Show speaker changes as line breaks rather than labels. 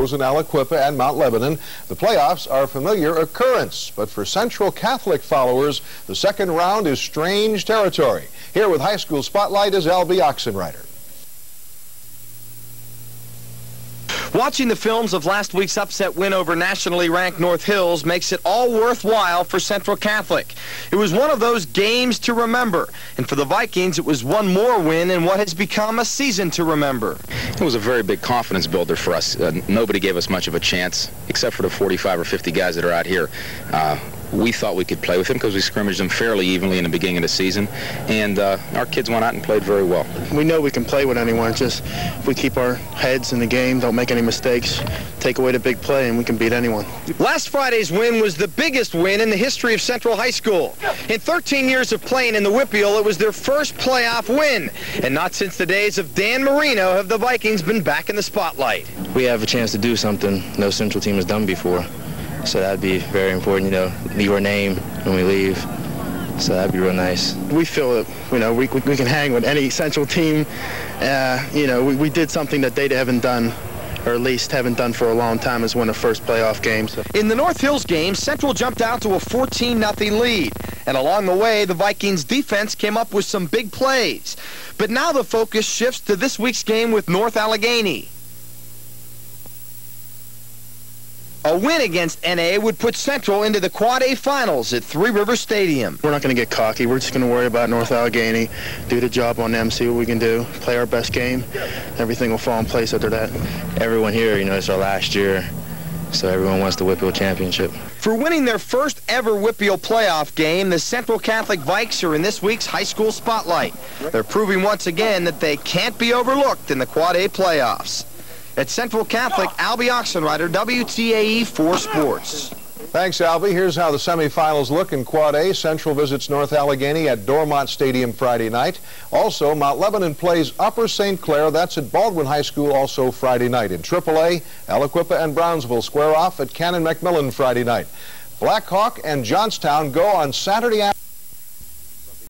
opposing ALIQUIPPA and Mount Lebanon. The playoffs are a familiar occurrence, but for Central Catholic followers, the second round is strange territory. Here with High School Spotlight is Albie Oxenreiter.
Watching the films of last week's upset win over nationally ranked North Hills makes it all worthwhile for Central Catholic. It was one of those games to remember, and for the Vikings it was one more win in what has become a season to remember.
It was a very big confidence builder for us. Nobody gave us much of a chance, except for the 45 or 50 guys that are out here. We thought we could play with them because we scrimmaged them fairly evenly in the beginning of the season, and our kids went out and played very well.
We know we can play with anyone. Just if we keep our heads in the game, don't make any mistakes, take away the big play, and we can beat anyone.
Last Friday's win was the biggest win in the history of Central High School. In 13 years of playing in the Whippeal, it was their first playoff win, and not since the days of Dan Marino have the Vikings been back in the spotlight.
We have a chance to do something no Central team has done before. So that'd be very important, leave our name when we leave. So that'd be real nice.
We feel that, we can hang with any Central team. We did something that they haven't done, or at least haven't done for a long time, is win a first playoff game. So.
In the North Hills game, Central jumped out to a 14-0 lead. And along the way, the Vikings defense came up with some big plays. But now the focus shifts to this week's game with North Allegheny. A win against NA would put Central into the Quad A finals at Three Rivers Stadium.
We're not going to get cocky. We're just going to worry about North Allegheny, do the job on them, see what we can do, play our best game. Everything will fall in place after that.
Everyone here, it's our last year, so everyone wants the Whippeal championship.
For winning their first ever Whippeal playoff game, the Central Catholic Vikes are in this week's high school spotlight. They're proving once again that they can't be overlooked in the Quad A playoffs. At Central Catholic, Albie Oxenreiter, WTAE 4 Sports.
Thanks, Albie. Here's how the semifinals look in Quad A. Central visits North Allegheny at Dormont Stadium Friday night. Also, Mount Lebanon plays Upper St. Clair. That's at Baldwin High School also Friday night. In AAA, ALIQUIPPA and Brownsville square off at Canon McMillan Friday night. BLACKHAWK and JOHNSTOWN go on Saturday afternoon.